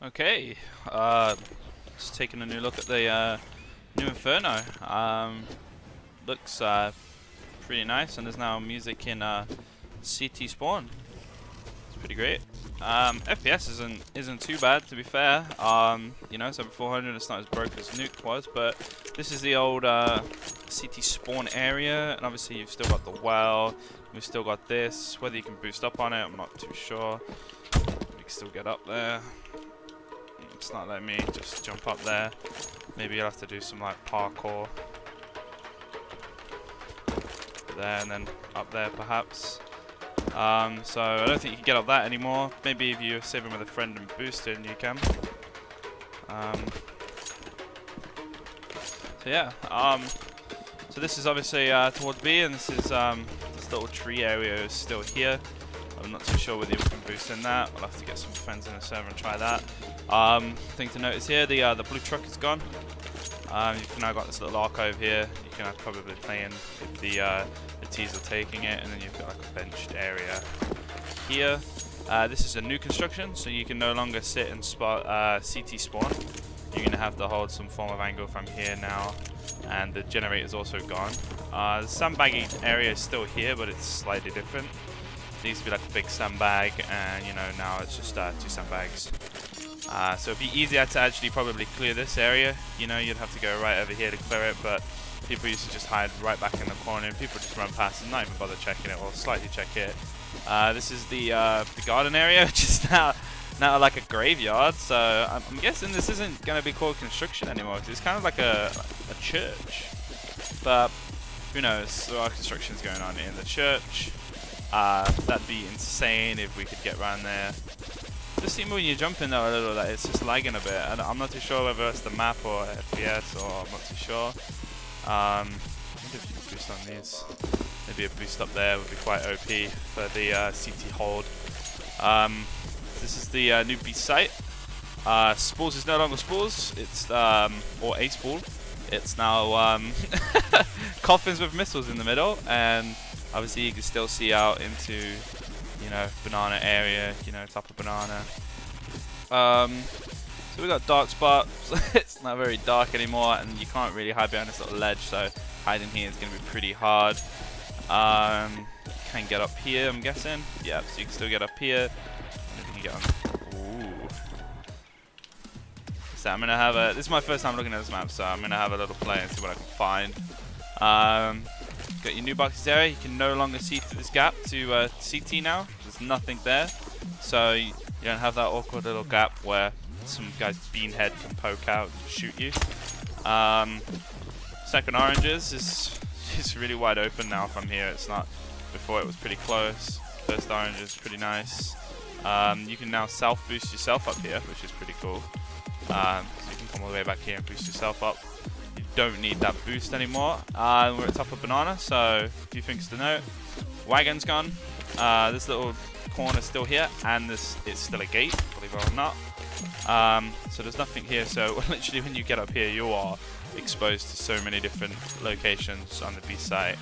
Okay, just taking a new look at the new Inferno. Looks pretty nice, and there's now music in CT spawn. It's pretty great. FPS isn't too bad, to be fair. You know, it's over 400. It's not as broke as Nuke was, but this is the old CT spawn area, and obviously you've still got the well. We've still got this. Whether you can boost up on it, I'm not too sure. We can still get up there. It's not letting me just jump up there. Maybe you'll have to do some like parkour there and then up there perhaps. So I don't think you can get up that anymore. Maybe if you save him with a friend and boost it, you can. So yeah. So this is obviously towards B, and this is this little tree area is still here. I'm not too sure whether we can boost in that. We'll have to get some friends in the server and try that. Thing to notice here, the blue truck is gone. You've now got this little alcove here. You can probably play in if the T's are taking it, and then you've got like a benched area here. This is a new construction, so you can no longer sit and spot CT spawn. You're going to have to hold some form of angle from here now, and the generator is also gone. The sandbagging area is still here, but it's slightly different. It used to be like a big sandbag, and you know, now it's just 2 sandbags. So it'd be easier to actually probably clear this area. You know, you'd have to go right over here to clear it, but people used to just hide right back in the corner, and people just run past and not even bother checking it or slightly check it. This is the garden area, which is now like a graveyard. So I'm guessing this isn't going to be called construction anymore, because it's kind of like a church. But who knows? There are constructions going on in the church. That'd be insane if we could get around there. Just seems when you jump in though a little that it's just lagging a bit, and I'm not too sure whether it's the map or FPS, or I'm not too sure. I wonder if you can boost on these. Maybe a boost up there would be quite OP for the CT hold. This is the new B site. Spools is no longer Spools. It's or a spool. It's now coffins with missiles in the middle, and obviously you can still see out into, you know, banana area, you know, top of banana. So we got dark spots. It's not very dark anymore, and you can't really hide behind this little ledge, so hiding here is going to be pretty hard. Can get up here, I'm guessing. Yeah, so you can still get up here. And you can get on. Ooh. So I'm gonna have a. This is my first time looking at this map, so I'm gonna have a little play and see what I can find. Got your new boxes area. You can no longer see through this gap to CT now. There's nothing there, so you don't have that awkward little gap where some guy's beanhead can poke out and shoot you. Second oranges is really wide open now from here. It's not. Before it was pretty close. First orange is pretty nice. You can now self boost yourself up here, which is pretty cool. So you can come all the way back here and boost yourself up. You don't need that boost anymore. We're at top of banana, so a few things to note. Wagon's gone. This little corner's still here, and it's still a gate, believe it or not. So there's nothing here, so literally when you get up here, you are exposed to so many different locations on the B site.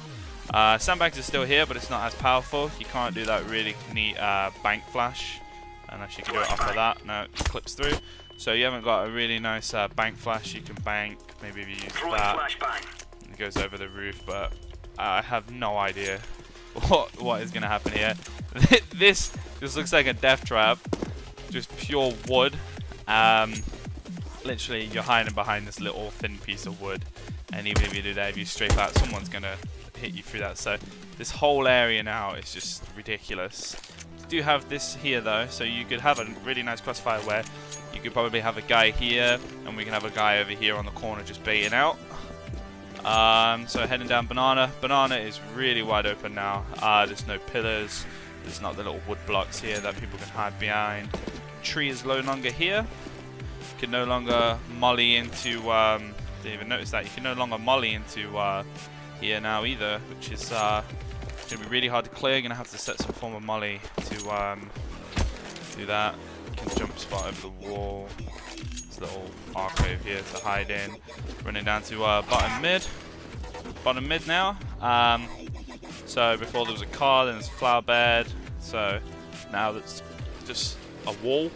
Sandbags are still here, but it's not as powerful. You can't do that really neat bank flash, unless you can do it off of that. No, it clips through. So you haven't got a really nice bank flash. You can bank, maybe if you use that, it goes over the roof, but I have no idea what is going to happen here. This looks like a death trap, just pure wood. Literally, you're hiding behind this little thin piece of wood, and even if you do that, if you strafe out, someone's going to hit you through that. So this whole area now is just ridiculous. You do have this here though, so you could have a really nice crossfire where you could probably have a guy here, and we can have a guy over here on the corner just baiting out. So heading down banana. Banana is really wide open now. There's no pillars. There's not the little wood blocks here that people can hide behind. Tree is no longer here. You can no longer molly into. Didn't even notice that you can no longer molly into here now either, which is gonna be really hard to clear. You're gonna have to set some form of molly to do that. You can jump spot over the wall. This little arcade here to hide in. Running down to bottom mid now. So before there was a car, then there's a flower bed. So now that's just a wall.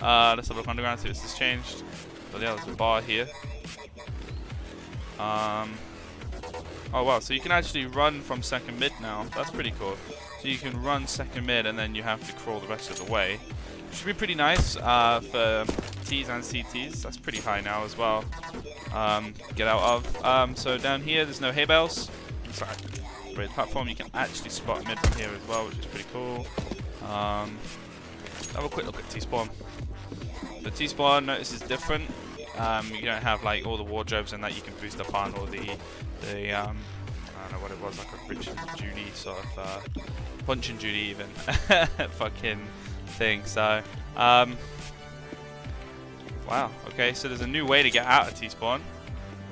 Let's have a look underground, see if this has changed. But yeah, there's a bar here. Oh wow, so you can actually run from second mid now. That's pretty cool. So you can run second mid and then you have to crawl the rest of the way. Should be pretty nice for Ts and CTs. That's pretty high now as well. Get out of. So down here, there's no hay bales. Sorry, great platform. You can actually spot mid from here as well, which is pretty cool. Have a quick look at T-spawn. The T-spawn, notice is different. You don't have like all the wardrobes and that you can boost up on, or the I don't know what it was, like a Rich and Judy sort of Punch and Judy even fucking thing. So wow, okay, so there's a new way to get out of T-spawn.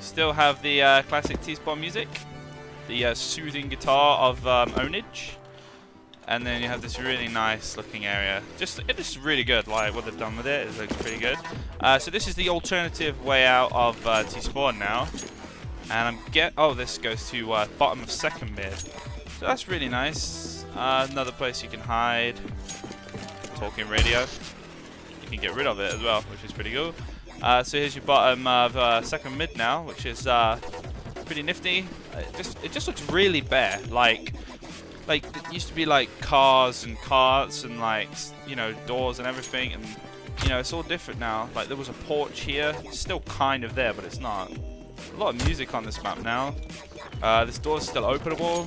Still have the classic T-spawn music, the soothing guitar of Ownage. And then you have this really nice looking area. It is really good, like what they've done with it. It looks pretty good. So this is the alternative way out of T-spawn now. And this goes to bottom of second mid. So that's really nice. Another place you can hide. Talking radio. You can get rid of it as well, which is pretty cool. So here's your bottom of second mid now, which is pretty nifty. It just looks really bare. Like it used to be like cars and carts and like, you know, doors and everything, and you know, it's all different now. Like there was a porch here, it's still kind of there, but it's not. A lot of music on this map now. This door's still openable.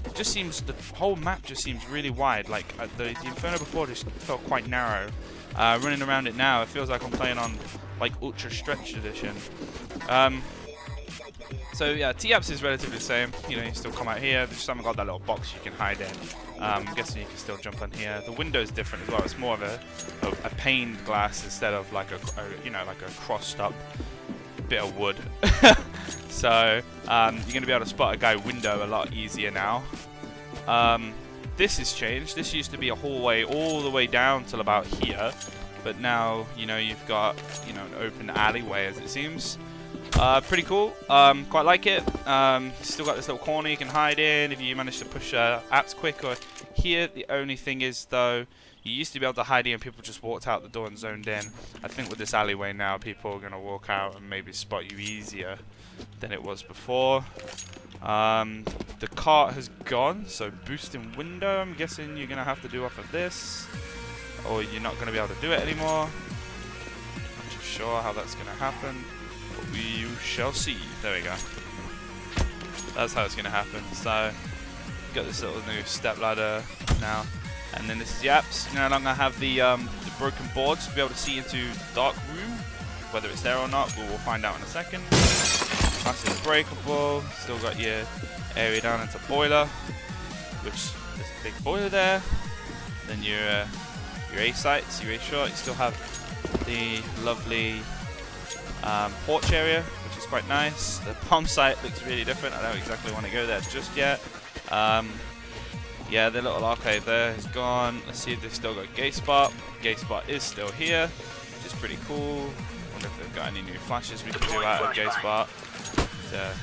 It just seems, the whole map just seems really wide. Like the Inferno before just felt quite narrow. Running around it now, it feels like I'm playing on like Ultra Stretch Edition. So yeah, T-Apps is relatively the same. You know, you still come out here. They just haven't got that little box you can hide in. I'm guessing you can still jump on here. The window's different as well. It's more of a paned glass instead of like a you know, like a crossed up bit of wood. So you're gonna be able to spot a guy window a lot easier now. This has changed. This used to be a hallway all the way down till about here, but now, you know, you've got, you know, an open alleyway as it seems. Pretty cool. Quite like it. Still got this little corner you can hide in if you manage to push apps quick. Or here, the only thing is though, you used to be able to hide in and people just walked out the door and zoned in. I think with this alleyway now, people are going to walk out and maybe spot you easier than it was before. The cart has gone, so boosting window, I'm guessing you're going to have to do off of this, or you're not going to be able to do it anymore. Not too sure how that's going to happen. We shall see. There we go. That's how it's going to happen. So, got this little new step ladder now, and then this is the apps. You no longer have the broken boards to be able to see into dark room. Whether it's there or not, we'll find out in a second. That's breakable. Still got your area down into boiler, which there's a big boiler there. Then your A sites, your A short. You still have the lovely porch area, which is quite nice. The bomb site looks really different. I don't exactly want to go there just yet. Yeah, the little arcade there is gone. Let's see if they've still got gay spot. Gay spot is still here, which is pretty cool. Wonder if they've got any new flashes we can do out of gay spot to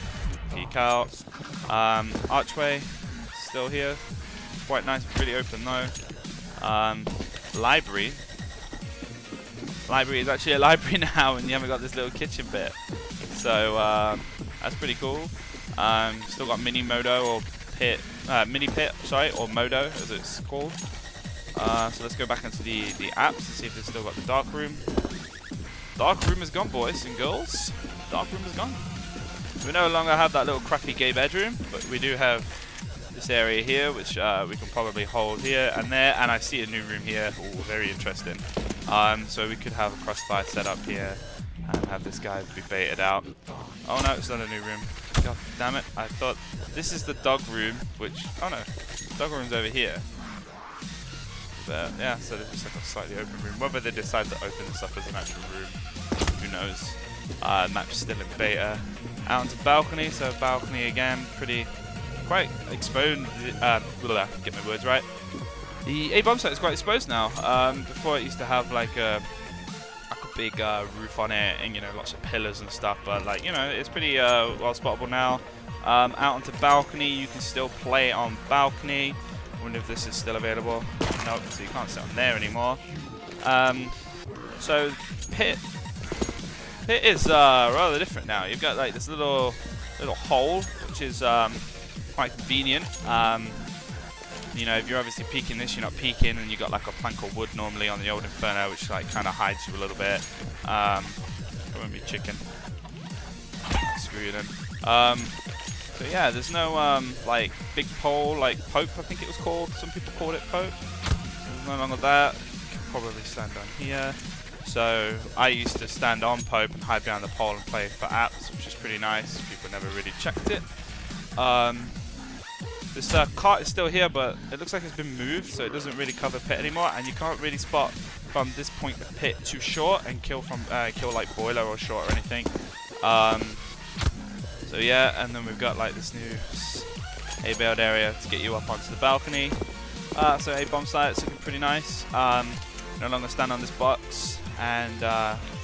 peek out. Archway still here, quite nice, really open though. Library. Library is actually a library now, and you haven't got this little kitchen bit. So that's pretty cool. Still got mini modo or pit, mini pit, sorry, or modo as it's called. So let's go back into the apps and see if they've still got the dark room. Dark room is gone, boys and girls. Dark room is gone. We no longer have that little crappy gay bedroom, but we do have this area here, which we can probably hold here and there. And I see a new room here. Ooh, very interesting. So we could have a crossfire set up here and have this guy be baited out. Oh no, it's not a new room. God damn it. I thought this is the dog room, which, oh no, dog room's over here. But yeah, so there's just like a slightly open room. Whether they decide to open this up as an actual room, who knows. Map's still in beta. Out onto balcony, so balcony again, quite exposed. Get my words right. The A bomb site is quite exposed now. Before it used to have like a big roof on it, and you know, lots of pillars and stuff. But like, you know, it's pretty well spottable now. Out onto balcony, you can still play on balcony. I wonder if this is still available. Nope, so you can't sit on there anymore. So pit is rather different now. You've got like this little hole, which is quite convenient. You know, if you're obviously peeking this, you're not peeking, and you've got like a plank of wood normally on the old Inferno, which like kind of hides you a little bit. It won't be chicken. Screw you then. So yeah, there's no like big pole like Pope, I think it was called. Some people called it Pope. There's no longer that. You can probably stand on here. So I used to stand on Pope and hide behind the pole and play for apps, which is pretty nice. People never really checked it. This cart is still here, but it looks like it's been moved, so it doesn't really cover pit anymore, and you can't really spot from this point of pit to short and kill from kill like boiler or short or anything. So yeah, and then we've got like this new A-build area to get you up onto the balcony. So A bomb site, it's looking pretty nice. No longer stand on this box and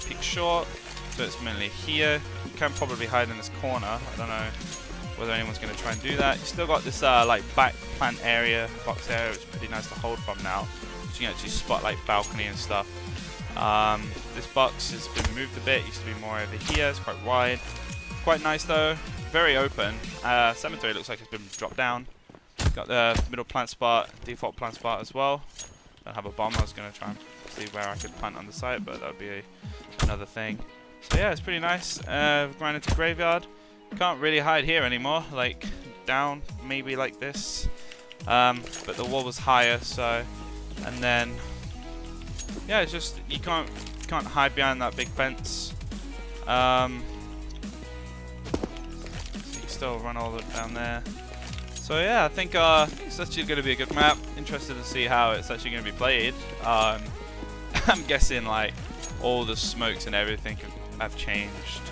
peek short, so it's mainly here. You can probably hide in this corner. I don't know whether anyone's going to try and do that. You still got this like back plant area, box area, which is pretty nice to hold from now. So you can actually spot like balcony and stuff. This box has been moved a bit. It used to be more over here. It's quite wide. Quite nice though. Very open. Cemetery looks like it's been dropped down. Got the middle plant spot, default plant spot as well. Don't have a bomb. I was going to try and see where I could plant on the site, but that would be another thing. So yeah, it's pretty nice. Going into graveyard. Can't really hide here anymore, like down maybe like this, but the wall was higher, so, and then yeah, it's just you can't hide behind that big fence. So you can still run all the way down there. So yeah, I think it's actually going to be a good map. Interested to see how it's actually going to be played. I'm guessing like all the smokes and everything have changed.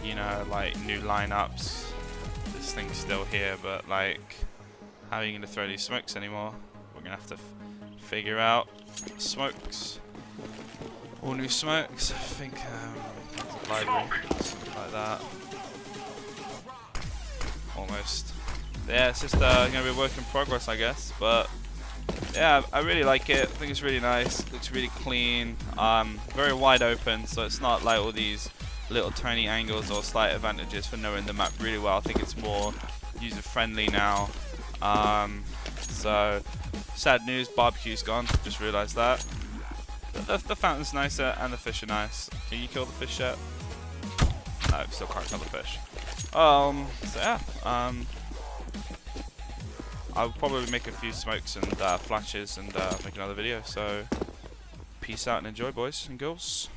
You know, like new lineups. This thing's still here, but like, how are you going to throw these smokes anymore? We're going to have to figure out. Smokes. All new smokes. I think library, something like that. Almost. Yeah, it's just going to be a work in progress, I guess. But yeah, I really like it. I think it's really nice. It looks really clean. Very wide open, so it's not like all these little tiny angles or slight advantages for knowing the map really well. I think it's more user friendly now. So sad news, barbecue's gone. Just realised that. The fountain's nicer and the fish are nice. Can you kill the fish yet? No, still can't kill the fish. So yeah. I'll probably make a few smokes and flashes and make another video. So peace out and enjoy, boys and girls.